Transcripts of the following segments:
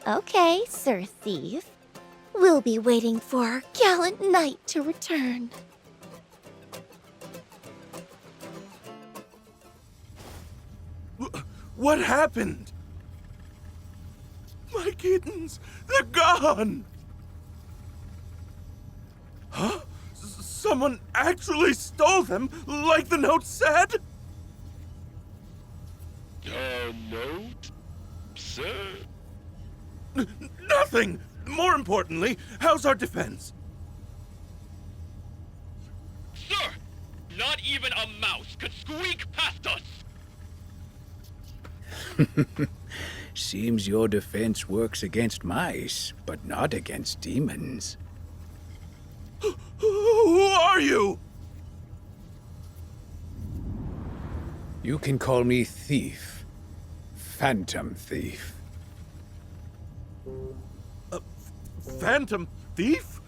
Okay, Sir Thief. We'll be waiting for our gallant knight to return. What happened? My kittens, they're gone! Huh? Someone actually stole them, like the note said? Note? Sir? Nothing! More importantly, how's our defense? Sir! Not even a mouse could squeak past us! Seems your defense works against mice, but not against demons. Who are you? You can call me Thief. Phantom Thief. Phantom thief?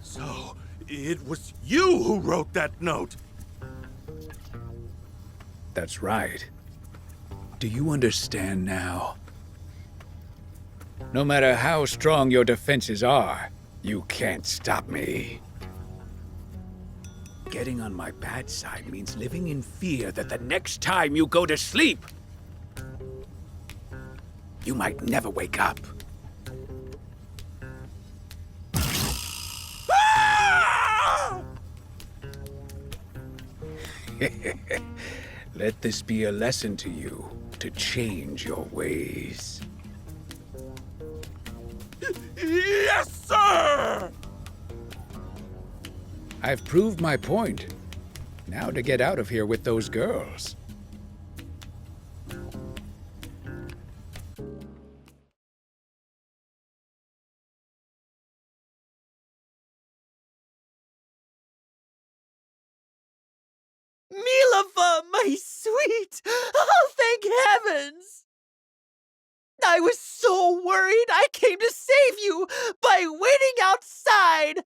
So, it was you who wrote that note. That's right. Do you understand now? No matter how strong your defenses are, you can't stop me. Getting on my bad side means living in fear that the next time you go to sleep, you might never wake up. Ah! Let this be a lesson to you to change your ways. Yes, sir! I've proved my point. Now to get out of here with those girls. Milava, my sweet! Oh, thank heavens! I was so worried I came to save you by waiting outside!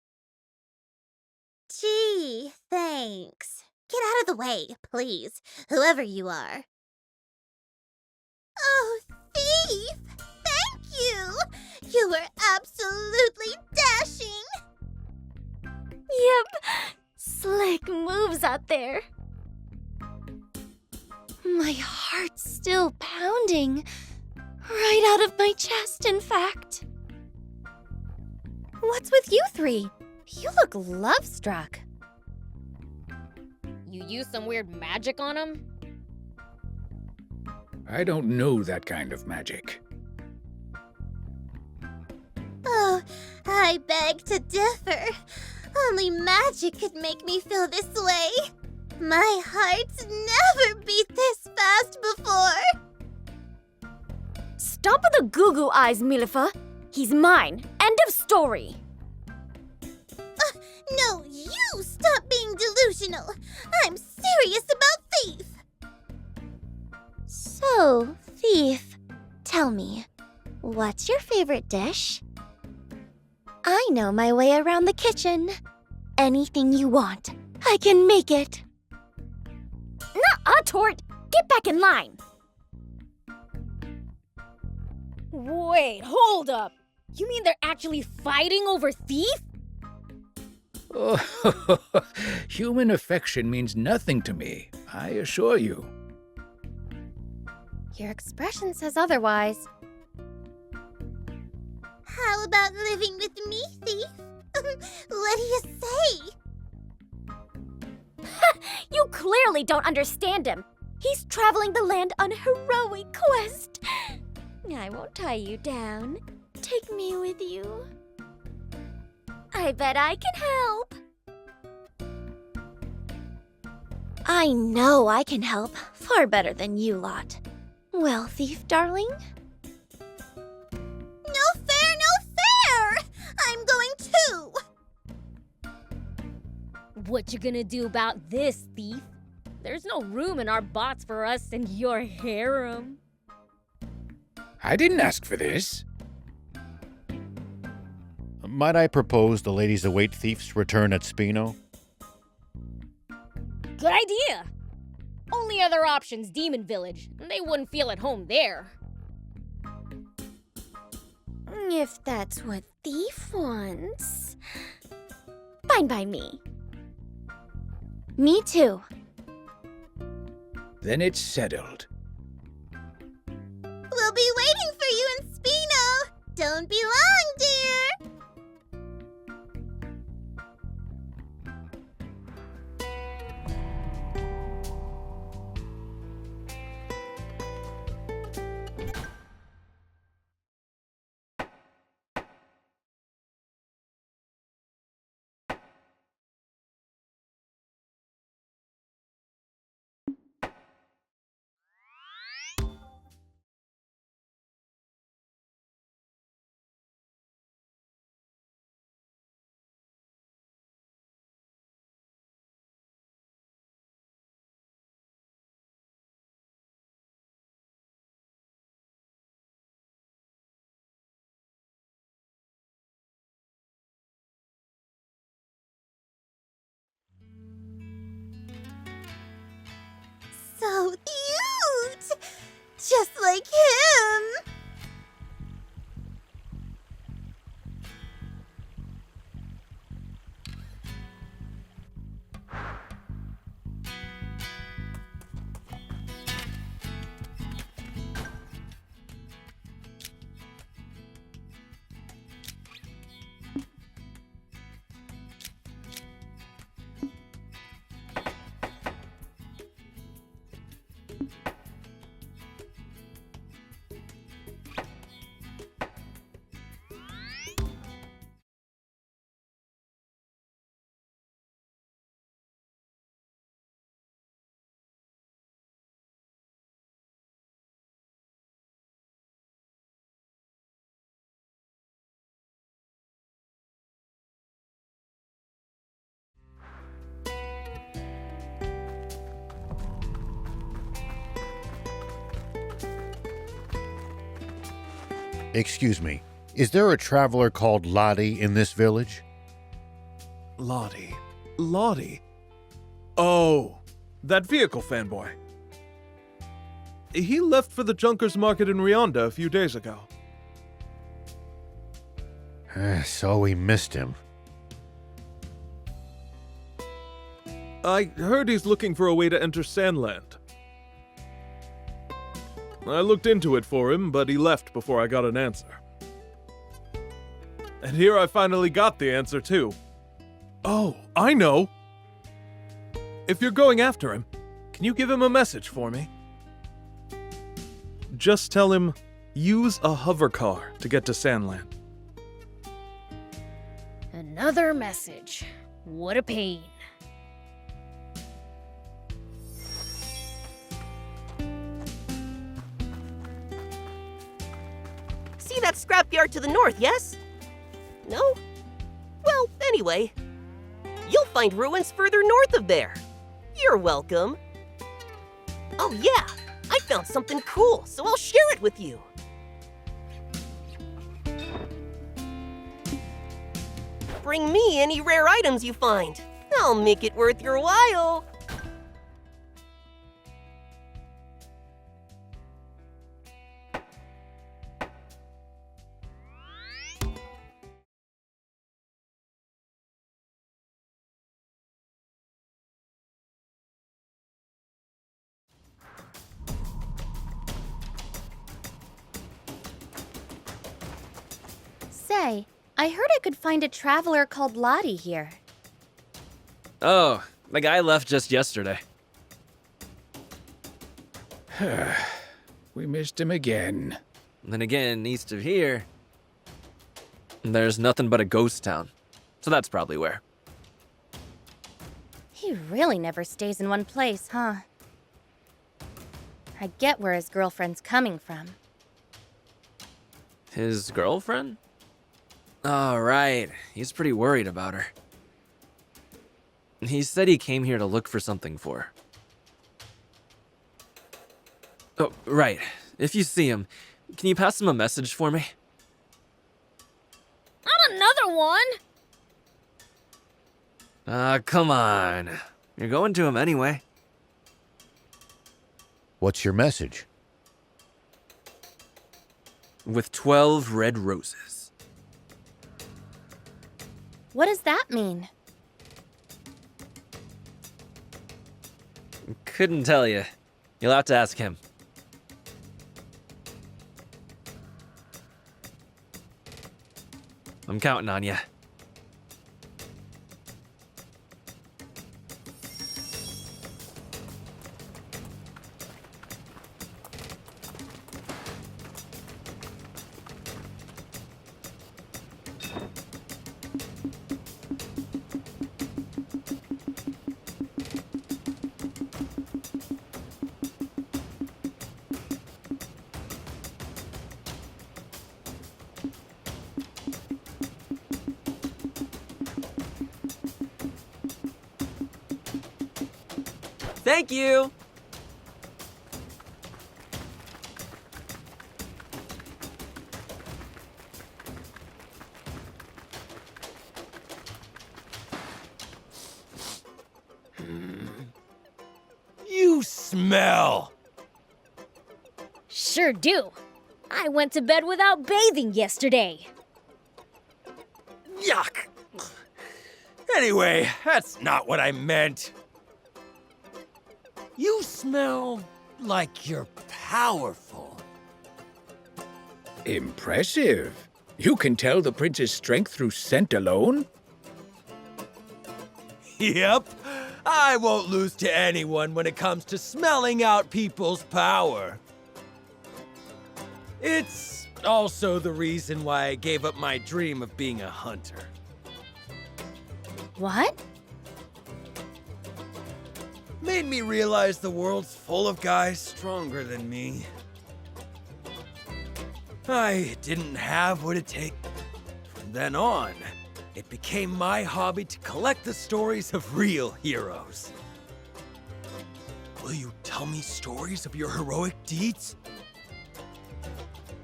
Gee, thanks. Get out of the way, please, whoever you are. Oh, Thief! Thank you! You were absolutely dashing! Yep, slick moves out there. My heart's still pounding. Right out of my chest, in fact. What's with you three? You look love-struck. You use some weird magic on him? I don't know that kind of magic. Oh, I beg to differ. Only magic could make me feel this way. My heart's never beat this fast before. Stop with the goo-goo eyes, Milifa. He's mine. End of story. No, you stop being delusional. I'm serious about Thief. So, Thief, tell me, what's your favorite dish? I know my way around the kitchen. Anything you want, I can make it. Nuh-uh, Tort. Get back in line. Wait, hold up. You mean they're actually fighting over Thief? Oh, human affection means nothing to me, I assure you. Your expression says otherwise. How about living with me, Thief? What do you say? You clearly don't understand him. He's traveling the land on a heroic quest. I won't tie you down. Take me with you. I bet I can help. I know I can help far better than you lot. Well, Thief, darling? No fair, no fair! I'm going too! What you gonna do about this, Thief? There's no room in our bots for us and your harem. I didn't ask for this. Might I propose the ladies await Thief's return at Spino? Good idea! Only other option's Demon Village, and they wouldn't feel at home there. If that's what Thief wants. Fine by me. Me too. Then it's settled. We'll be waiting for you in Spino. Don't be long, dear. So cute! Just like him! Excuse me, is there a traveler called Lottie in this village? Lottie. Lottie. Oh, that vehicle fanboy. He left for the Junkers Market in Rionda a few days ago. So we missed him. I heard he's looking for a way to enter Sandland. I looked into it for him, but he left before I got an answer. And here I finally got the answer, too. Oh, I know! If you're going after him, can you give him a message for me? Just tell him, use a hover car to get to Sandland. Another message. What a pain. See that scrapyard to the north, yes? No? Well, anyway, you'll find ruins further north of there. You're welcome. Oh yeah, I found something cool, so I'll share it with you. Bring me any rare items you find. I'll make it worth your while. Say, I heard I could find a traveler called Lottie here. Oh, the guy left just yesterday. We missed him again. And then again, east of here, there's nothing but a ghost town. So that's probably where. He really never stays in one place, huh? I get where his girlfriend's coming from. His girlfriend? Oh, right. He's pretty worried about her. He said he came here to look for something for her. Oh, right. If you see him, can you pass him a message for me? Not another one! Come on. You're going to him anyway. What's your message? with 12 red roses. What does that mean? Couldn't tell you. You'll have to ask him. I'm counting on you. Thank you! You smell! Sure do. I went to bed without bathing yesterday. Yuck! Anyway, that's not what I meant. You smell like you're powerful. Impressive. You can tell the prince's strength through scent alone? Yep. I won't lose to anyone when it comes to smelling out people's power. It's also the reason why I gave up my dream of being a hunter. What? Made me realize the world's full of guys stronger than me. I didn't have what it takes. From then on, it became my hobby to collect the stories of real heroes. Will you tell me stories of your heroic deeds?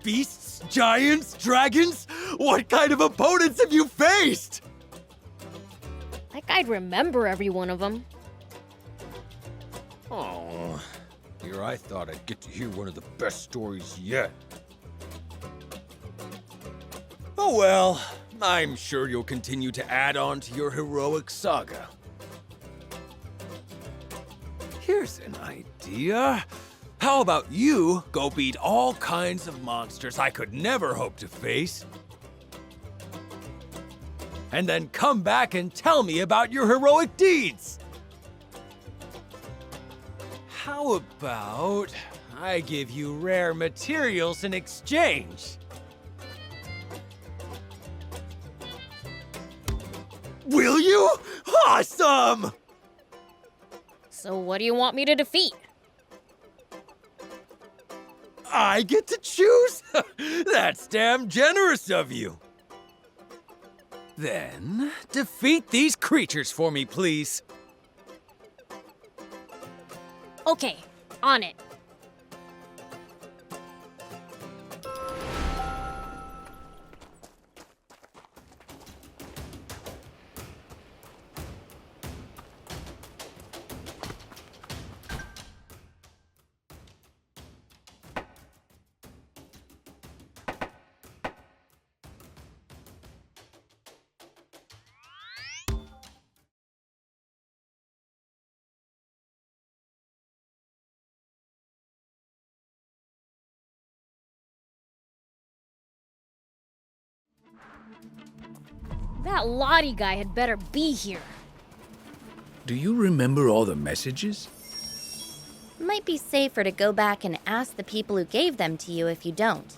Beasts, giants, dragons? What kind of opponents have you faced? Like I'd remember every one of them. Oh, here I thought I'd get to hear one of the best stories yet. Oh well, I'm sure you'll continue to add on to your heroic saga. Here's an idea. How about you go beat all kinds of monsters I could never hope to face, and then come back and tell me about your heroic deeds? How about I give you rare materials in exchange? Will you? Awesome! So what do you want me to defeat? I get to choose? That's damn generous of you. Then, defeat these creatures for me, please. Okay, on it. That Lottie guy had better be here. Do you remember all the messages? Might be safer to go back and ask the people who gave them to you if you don't.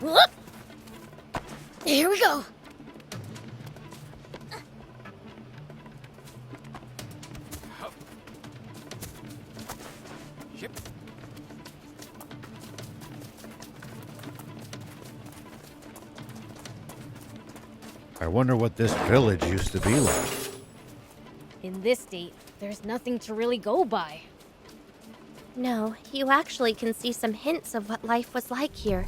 Whoop! Here we go. I wonder what this village used to be like. In this state, there's nothing to really go by. No, you actually can see some hints of what life was like here.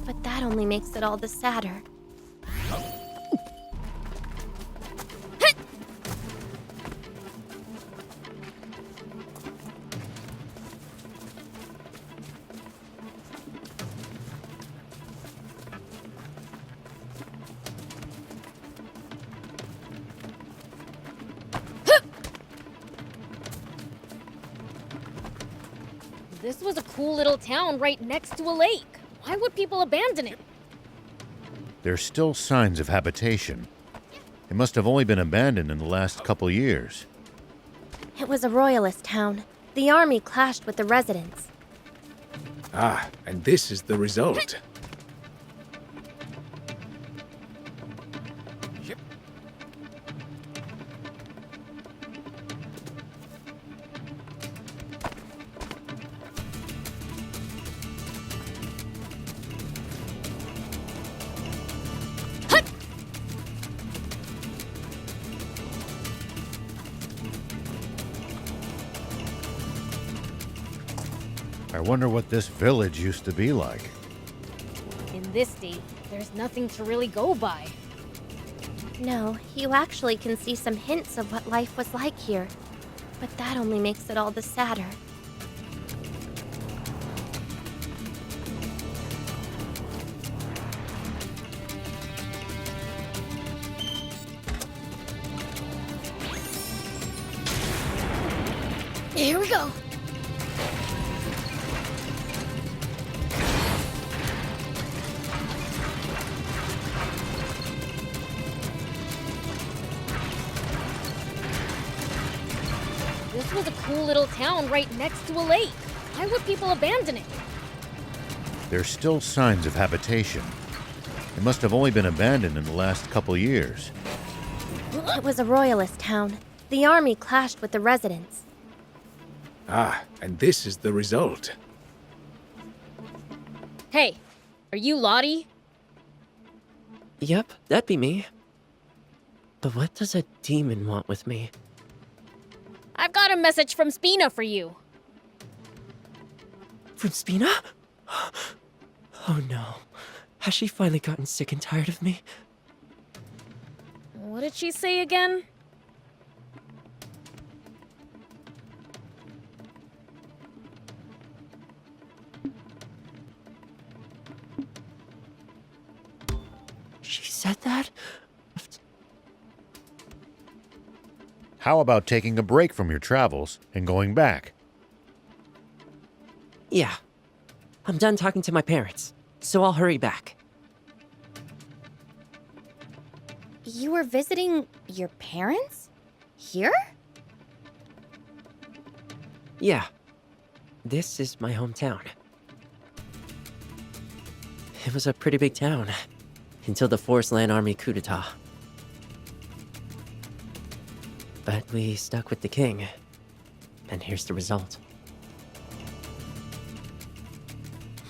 But that only makes it all the sadder. This was a cool little town right next to a lake. Why would people abandon it? There's still signs of habitation. It must have only been abandoned in the last couple years. It was a royalist town. The army clashed with the residents. Ah, and this is the result. I wonder what this village used to be like. In this state, there's nothing to really go by. No, you actually can see some hints of what life was like here. But that only makes it all the sadder. Here we go. This was a cool little town right next to a lake. Why would people abandon it? There's still signs of habitation. It must have only been abandoned in the last couple years. It was a royalist town. The army clashed with the residents. Ah, and this is the result. Hey, are you Lottie? Yep, that'd be me. But what does a demon want with me? I've got a message from Spina for you. From Spina? Oh no. Has she finally gotten sick and tired of me? What did she say again? She said that? How about taking a break from your travels and going back? Yeah. I'm done talking to my parents, so I'll hurry back. You were visiting your parents? Here? Yeah. This is my hometown. It was a pretty big town, until the Forest Land Army coup d'etat. But we stuck with the king, and here's the result.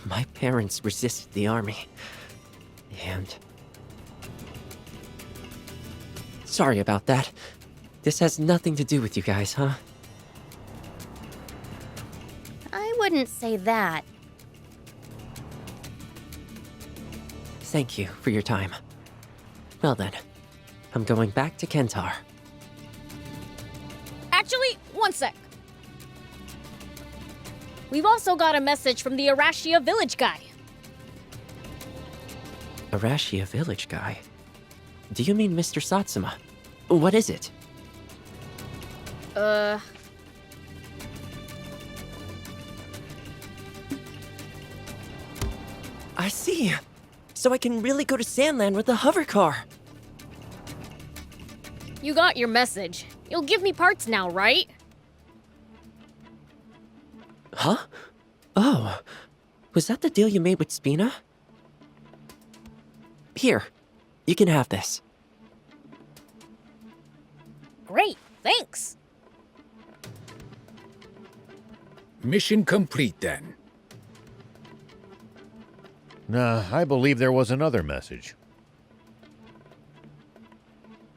My parents resisted the army, and... Sorry about that. This has nothing to do with you guys, huh? I wouldn't say that. Thank you for your time. Well then, I'm going back to Kentar. Actually, one sec. We've also got a message from the Arashia village guy. Arashia village guy? Do you mean Mr. Satsuma? What is it? I see. So I can really go to Sandland with a hover car. You got your message. You'll give me parts now, right? Huh? Oh. Was that the deal you made with Spina? Here. You can have this. Great, thanks. Mission complete then. Nah, I believe there was another message.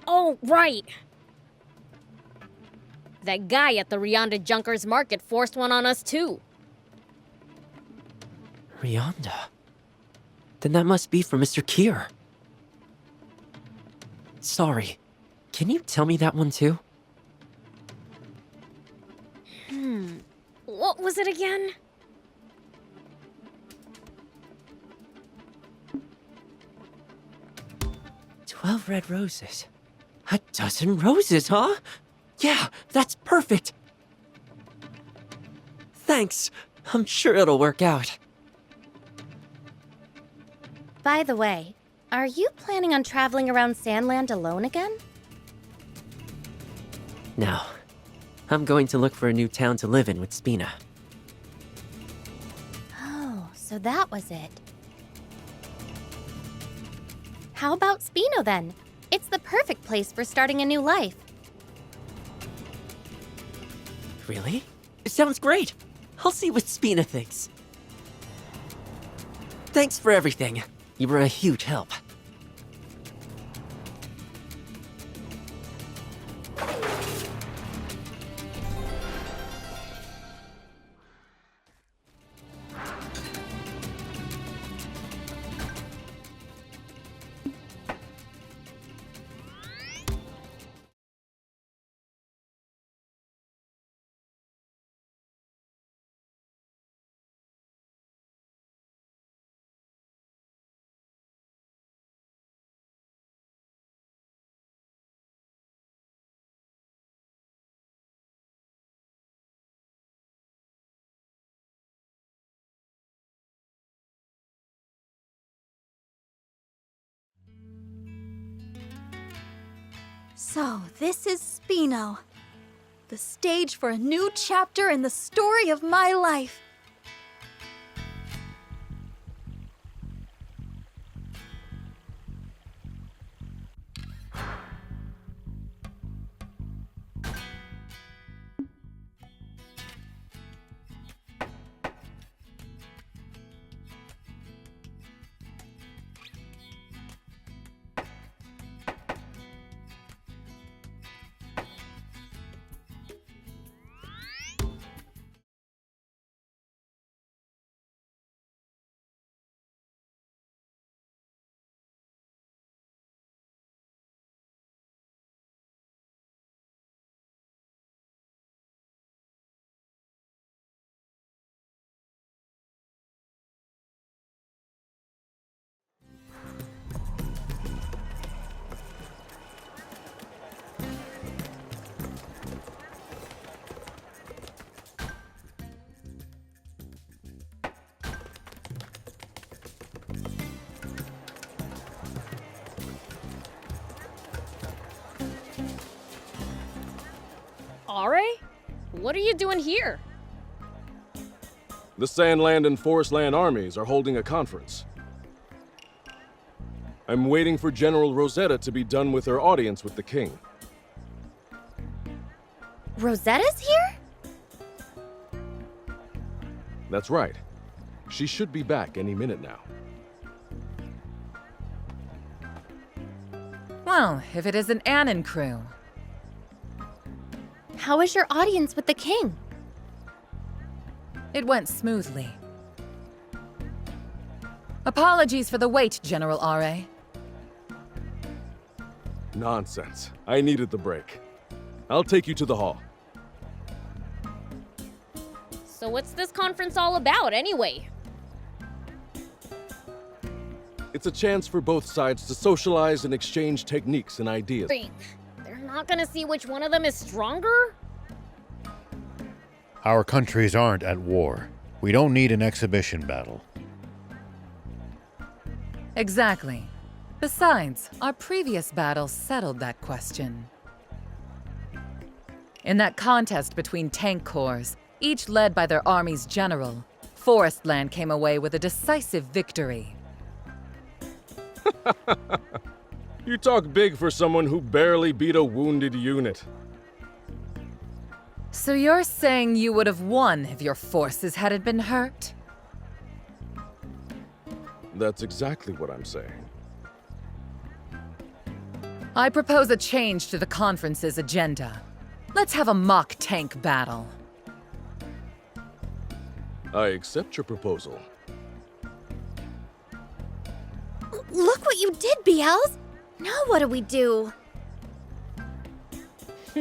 Oh, right. That guy at the Rianda Junkers Market forced one on us too. Rianda? Then that must be for Mr. Kier. Sorry. Can you tell me that one too? What was it again? "12 red roses. A dozen roses, huh? Yeah, that's perfect. Thanks. I'm sure it'll work out. By the way, are you planning on traveling around Sandland alone again? No. I'm going to look for a new town to live in with Spina. Oh, so that was it. How about Spino then? It's the perfect place for starting a new life. Really? It sounds great. I'll see what Spina thinks. Thanks for everything. You were a huge help. So, this is Spino. The stage for a new chapter in the story of my life. Are? What are you doing here? The Sandland and Forestland armies are holding a conference. I'm waiting for General Rosetta to be done with her audience with the king. Rosetta's here? That's right. She should be back any minute now. Well, if it isn't Anne and crew. How was your audience with the king? It went smoothly. Apologies for the wait, General R.A. Nonsense. I needed the break. I'll take you to the hall. So what's this conference all about, anyway? It's a chance for both sides to socialize and exchange techniques and ideas. Wait, they're not gonna see which one of them is stronger? Our countries aren't at war. We don't need an exhibition battle. Exactly. Besides, our previous battle settled that question. In that contest between tank corps, each led by their army's general, Forestland came away with a decisive victory. You talk big for someone who barely beat a wounded unit. So you're saying you would have won if your forces hadn't been hurt? That's exactly what I'm saying. I propose a change to the conference's agenda. Let's have a mock tank battle. I accept your proposal. Look what you did, Beelz! Now what do we do?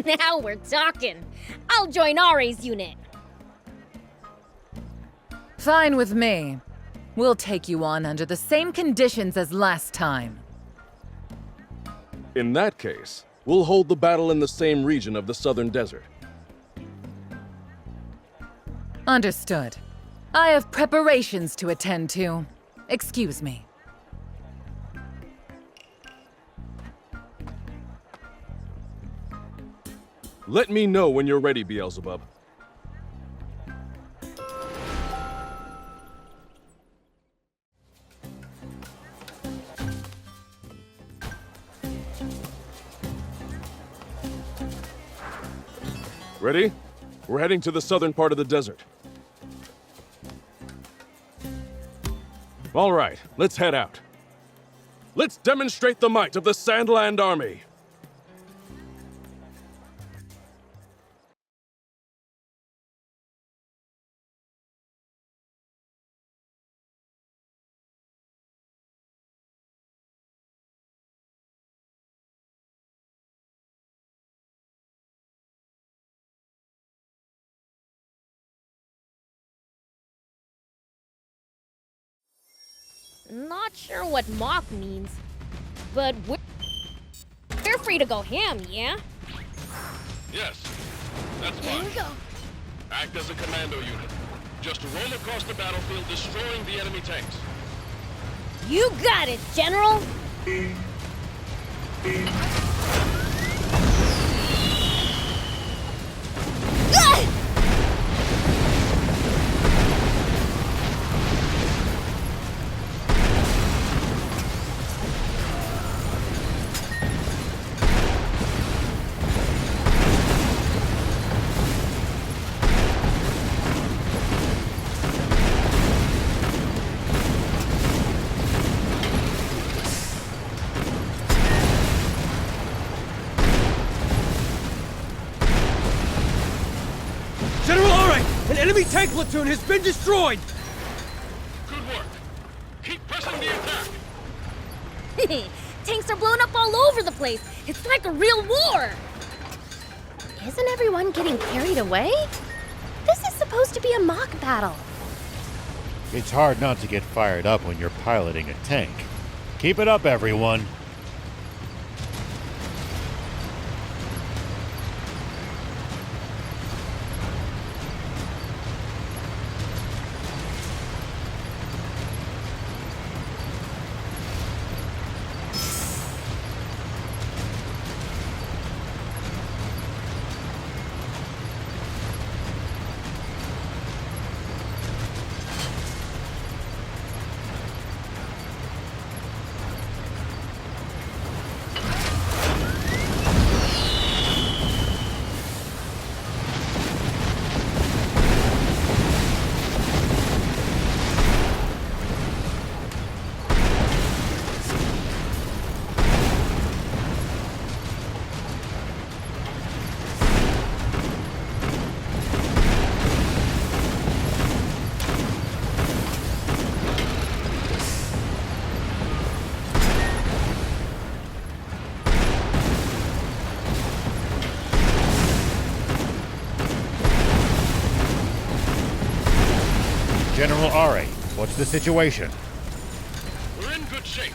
Now we're talking. I'll join Ari's unit. Fine with me. We'll take you on under the same conditions as last time. In that case, we'll hold the battle in the same region of the southern desert. Understood. I have preparations to attend to. Excuse me. Let me know when you're ready, Beelzebub. Ready? We're heading to the southern part of the desert. All right, let's head out. Let's demonstrate the might of the Sandland Army. Not sure what mock means, but we're free to go ham, yeah? Yes, that's Here fine. we go. Act as a commando unit. Just roam across the battlefield, destroying the enemy tanks. You got it, General! General, all right! An enemy tank platoon has been destroyed! Good work. Keep pressing the attack. Tanks are blowing up all over the place. It's like a real war. Isn't everyone getting carried away? This is supposed to be a mock battle. It's hard not to get fired up when you're piloting a tank. Keep it up, everyone. General Ari, what's the situation? We're in good shape.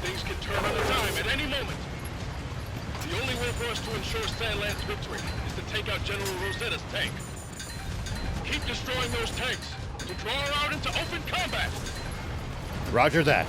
Things can turn on a dime at any moment. The only way for us to ensure Sandland's victory is to take out General Rosetta's tank. Keep destroying those tanks to draw her out into open combat. Roger that.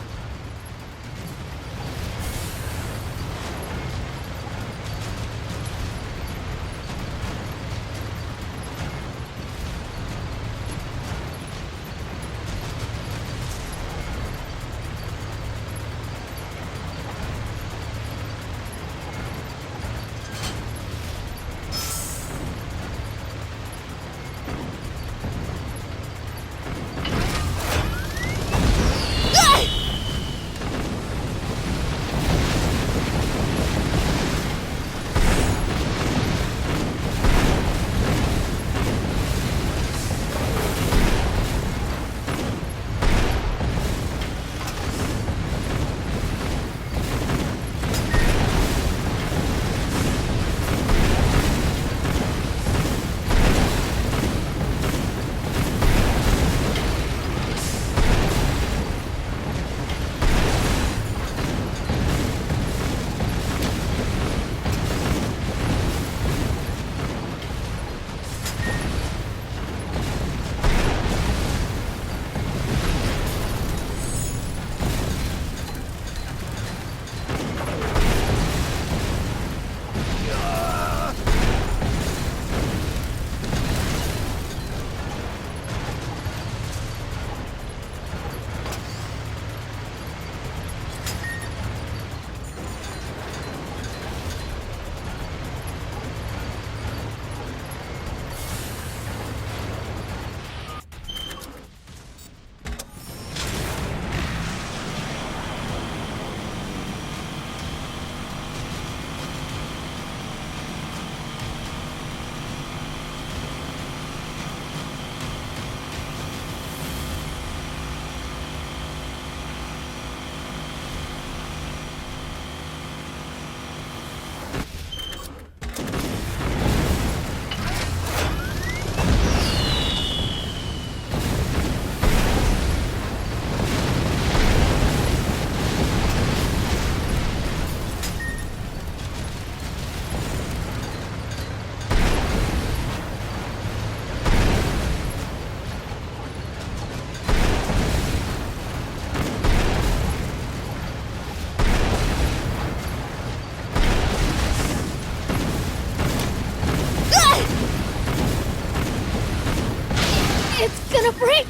gonna break!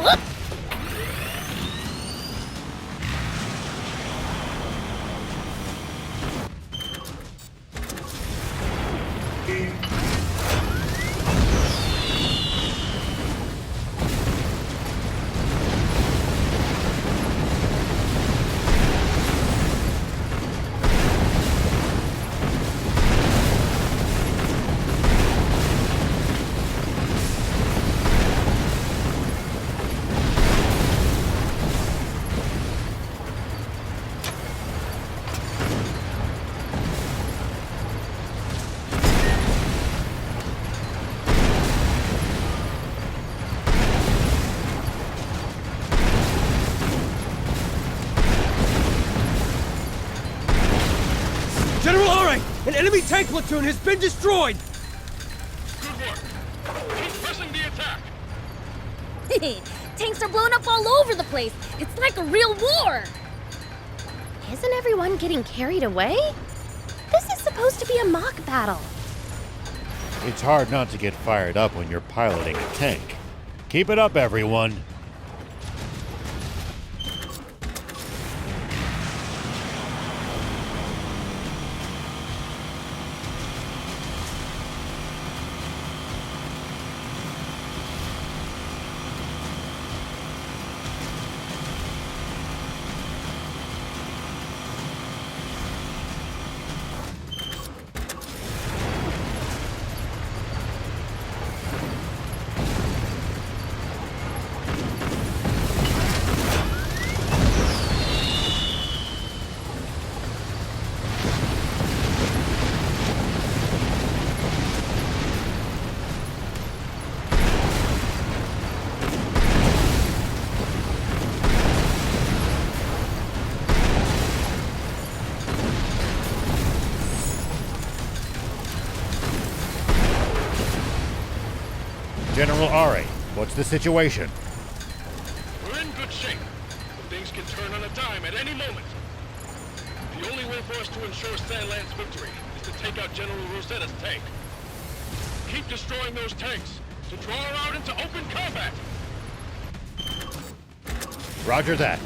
Whoop! General Aure! An enemy tank platoon has been destroyed! Good work. Keep pressing the attack. Tanks are blown up all over the place. It's like a real war. Isn't everyone getting carried away? This is supposed to be a mock battle. It's hard not to get fired up when you're piloting a tank. Keep it up, everyone. General Aure, what's the situation? We're in good shape, but things can turn on a dime at any moment. The only way for us to ensure Sandland's victory is to take out General Rosetta's tank. Keep destroying those tanks to draw her out into open combat. Roger that.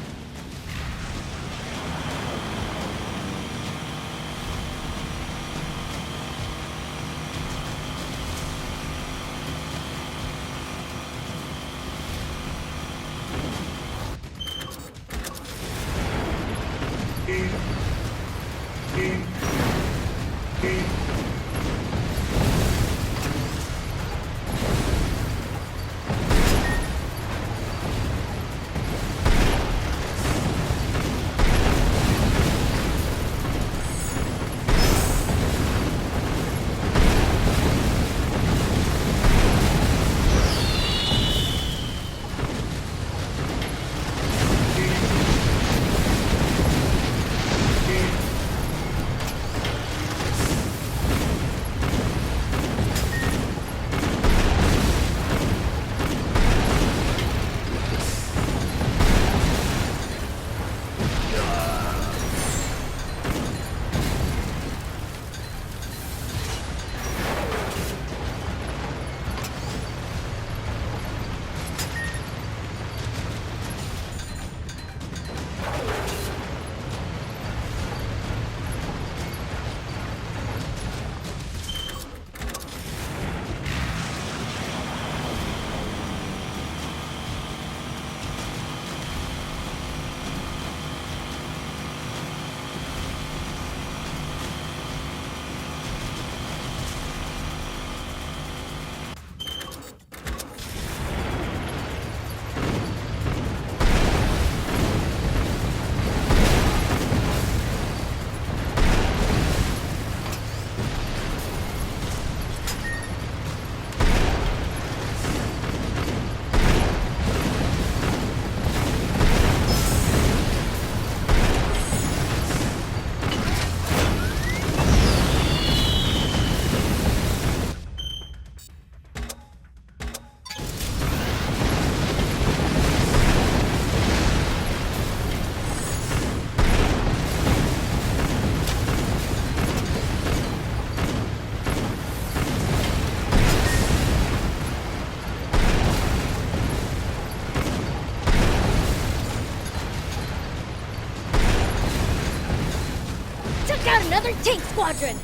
Tank Squadron!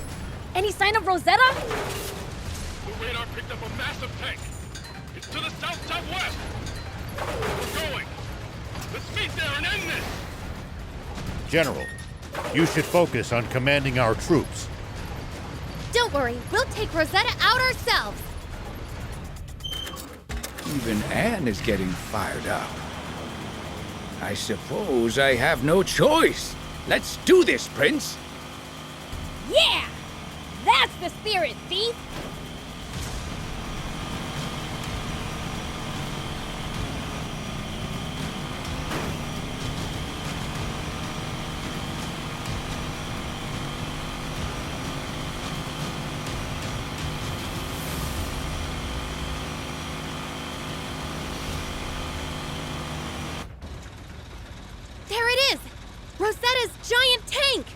Any sign of Rosetta? The radar picked up a massive tank. It's to the south-southwest. We're going. Let's meet there and end this. General, you should focus on commanding our troops. Don't worry, we'll take Rosetta out ourselves. Even Anne is getting fired up. I suppose I have no choice. Let's do this, Prince. Yeah! That's the spirit, thief! There it is! Rosetta's giant tank!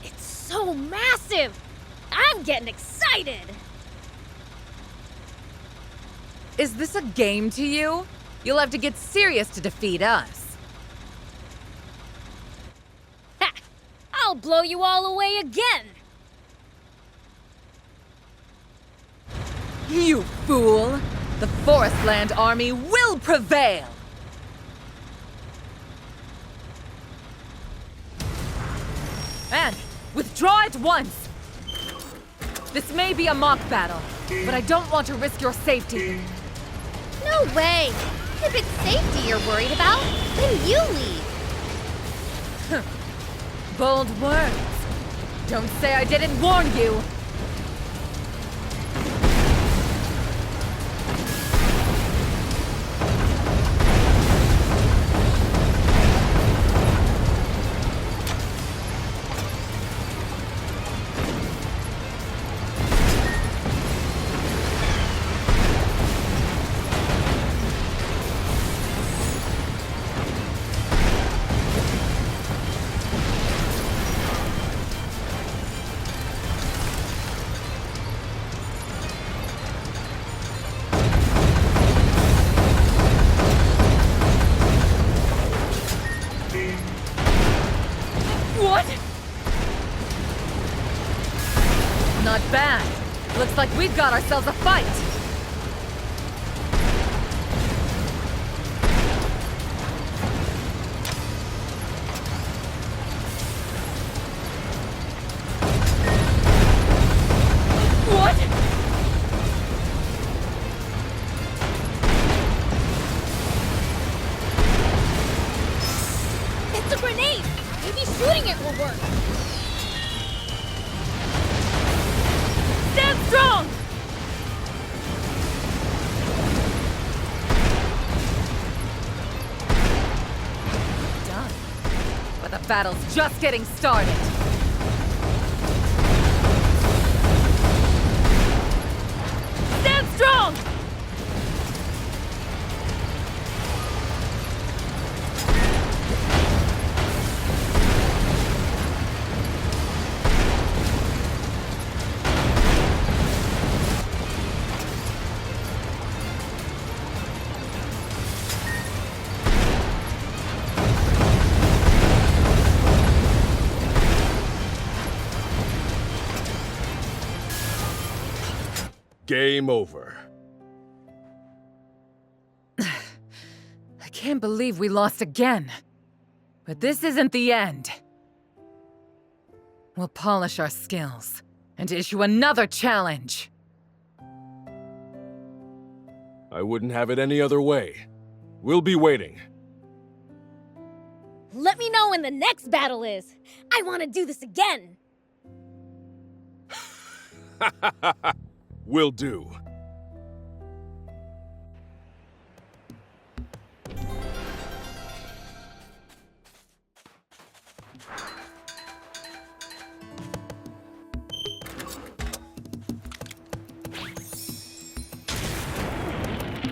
It's so massive! I'm getting excited! Is this a game to you? You'll have to get serious to defeat us. Ha! I'll blow you all away again! You fool! The Forestland army will prevail! And withdraw at once! This may be a mock battle, but I don't want to risk your safety. No way! If it's safety you're worried about, then you leave. Bold words. Don't say I didn't warn you. What? Not bad. Looks like we've got ourselves a fight. What? It's a grenade! Maybe shooting it will work! Stand strong! Done. But the battle's just getting started. Stand strong! Game over. I can't believe we lost again. But this isn't the end. We'll polish our skills and issue another challenge. I wouldn't have it any other way. We'll be waiting. Let me know when the next battle is! I want to do this again! Will do.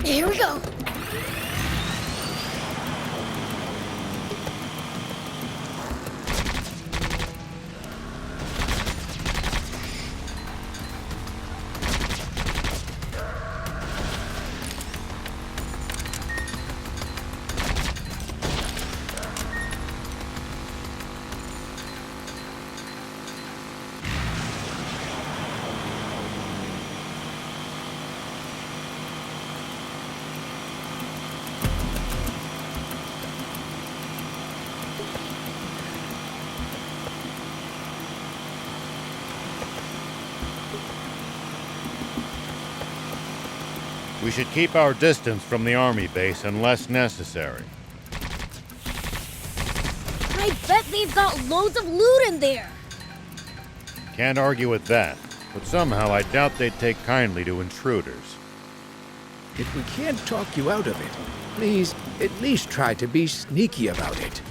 Here we go! We should keep our distance from the army base unless necessary. I bet they've got loads of loot in there. Can't argue with that, but somehow I doubt they'd take kindly to intruders. If we can't talk you out of it, please at least try to be sneaky about it.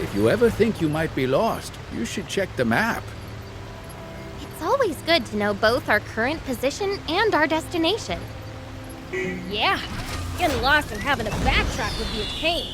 If you ever think you might be lost, you should check the map. It's always good to know both our current position and our destination. Yeah, getting lost and having to backtrack would be a pain.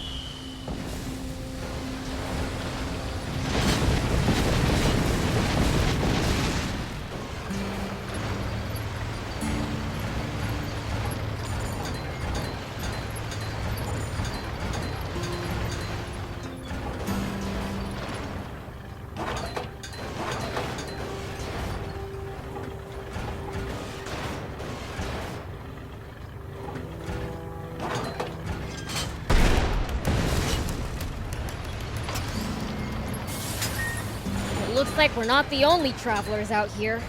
Looks like we're not the only travelers out here.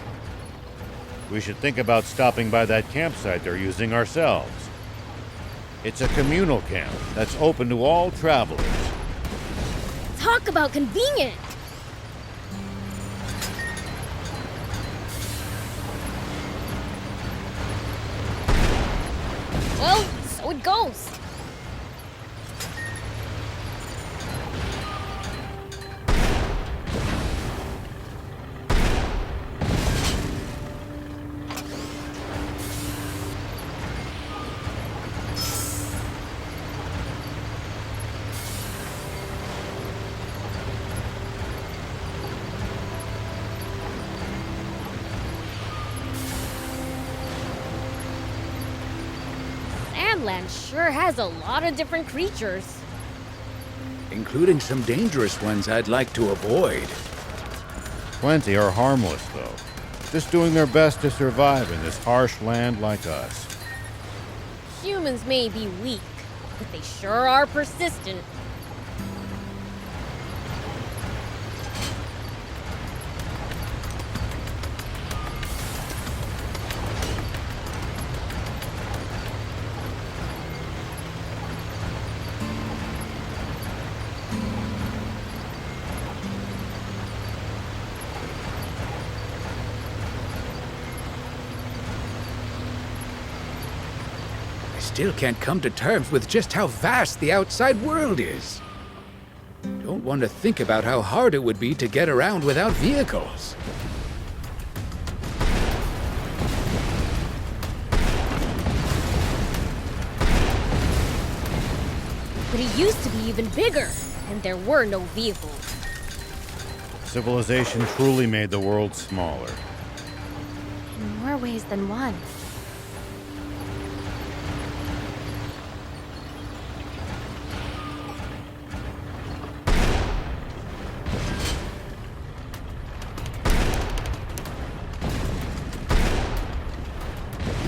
We should think about stopping by that campsite they're using ourselves. It's a communal camp that's open to all travelers. Talk about convenient! Well, so it goes. Land sure has a lot of different creatures. Including some dangerous ones I'd like to avoid. Plenty are harmless, though. Just doing their best to survive in this harsh land like us. Humans may be weak, but they sure are persistent. Still can't come to terms with just how vast the outside world is. Don't want to think about how hard it would be to get around without vehicles. But it used to be even bigger, and there were no vehicles. Civilization truly made the world smaller. In more ways than one.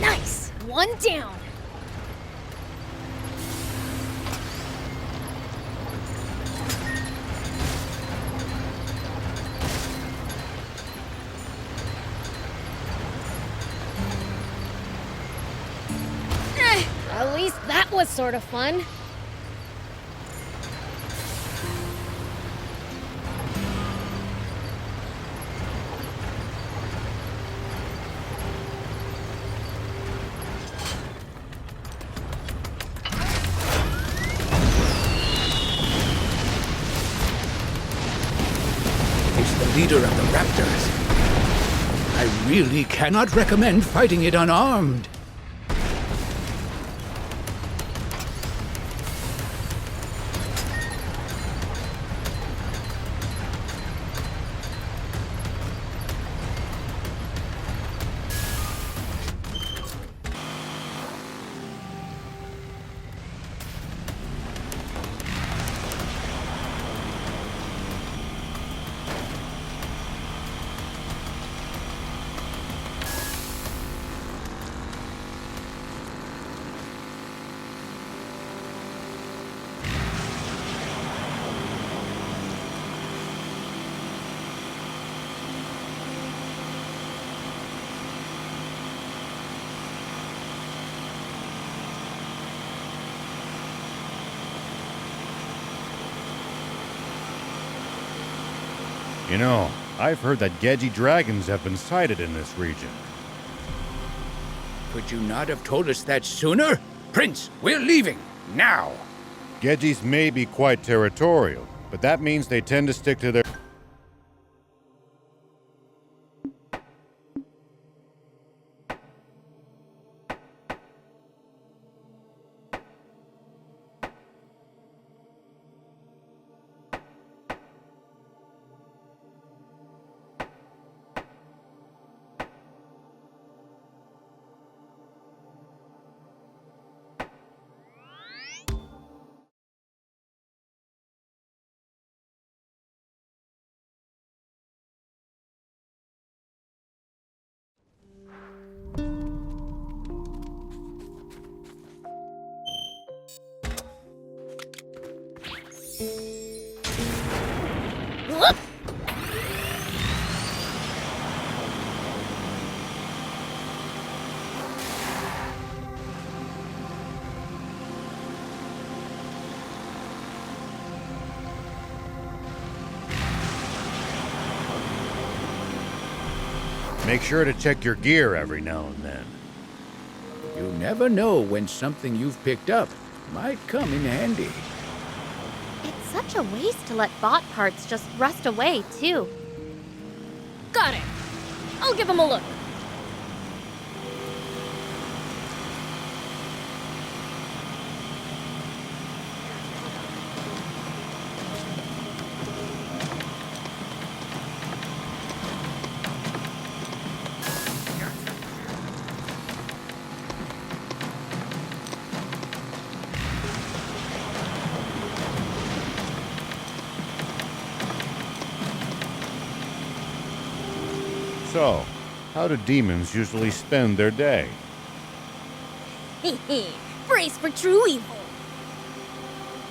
Nice! One down! At least that was sort of fun. It's the leader of the raptors. I really cannot recommend fighting it unarmed. You know, I've heard that Gedji dragons have been sighted in this region. Could you not have told us that sooner? Prince, we're leaving, now! Gedjis may be quite territorial, but that means they tend to stick to their... Whoop! Make sure to check your gear every now and then. You never know when something you've picked up might come in handy. It's such a waste to let bot parts just rust away, too. Got it! I'll give him a look. So, how do demons usually spend their day? Brace for true evil.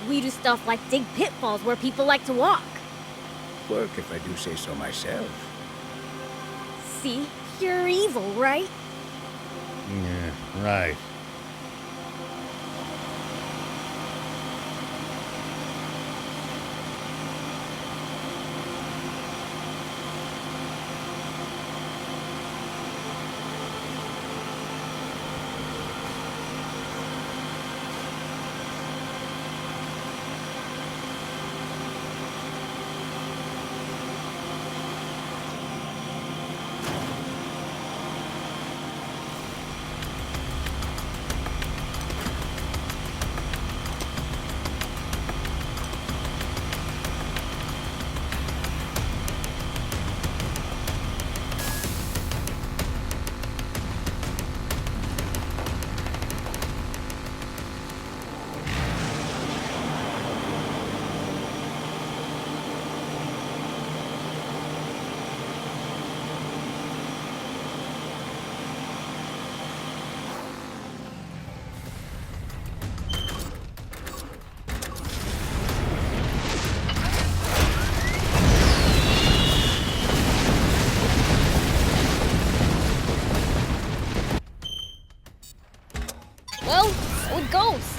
We do stuff like dig pitfalls where people like to walk. Work if I do say so myself. See? Pure evil, right? Yeah, right. Well, so it goes.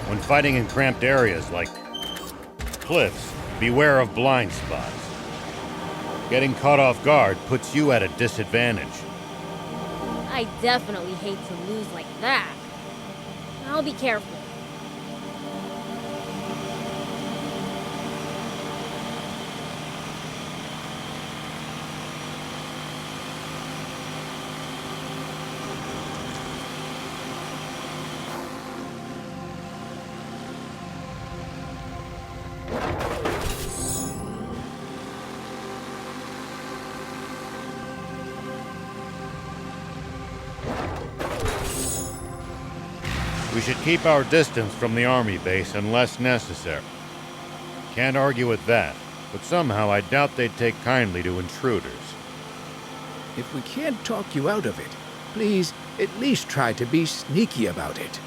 When fighting in cramped areas like cliffs, beware of blind spots. Getting caught off guard puts you at a disadvantage. I definitely hate to lose like that. I'll be careful. We should keep our distance from the army base unless necessary. Can't argue with that, but somehow I doubt they'd take kindly to intruders. If we can't talk you out of it, please at least try to be sneaky about it.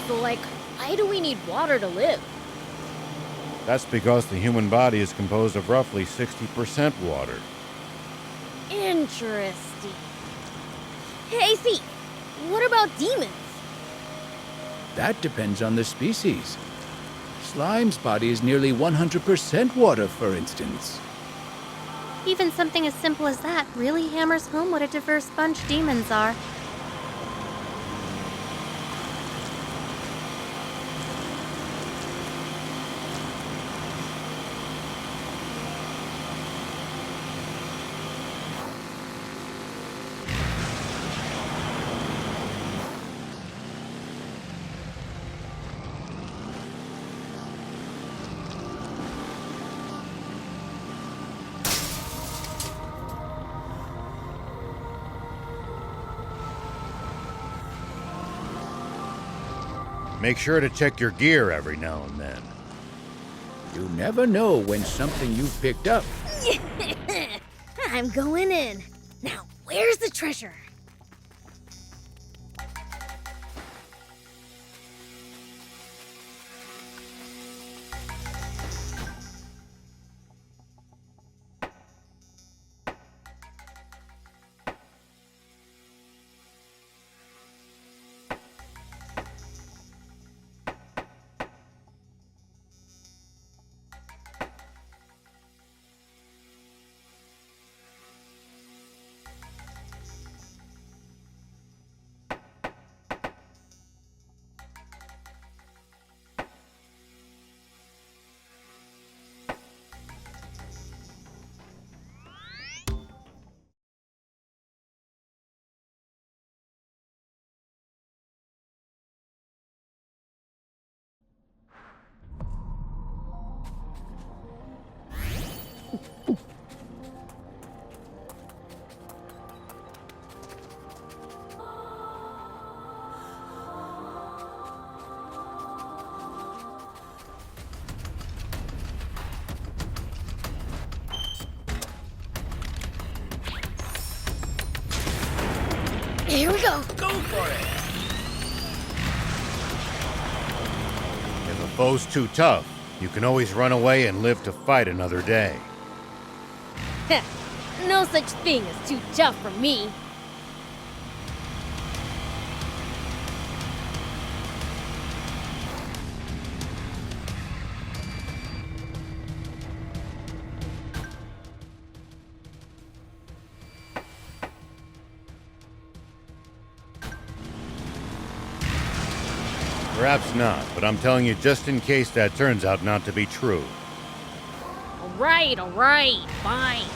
So, like, why do we need water to live? That's because the human body is composed of roughly 60% water. Interesting. Hey, Thief, what about demons? That depends on the species. Slime's body is nearly 100% water, for instance. Even something as simple as that really hammers home what a diverse bunch demons are. Make sure to check your gear every now and then. You never know when something you've picked up. I'm going in. Now, where's the treasure? Here we go. Go for it! If a foe's too tough, you can always run away and live to fight another day. Heh, no such thing as too tough for me. Perhaps not, but I'm telling you just in case that turns out not to be true. All right, fine.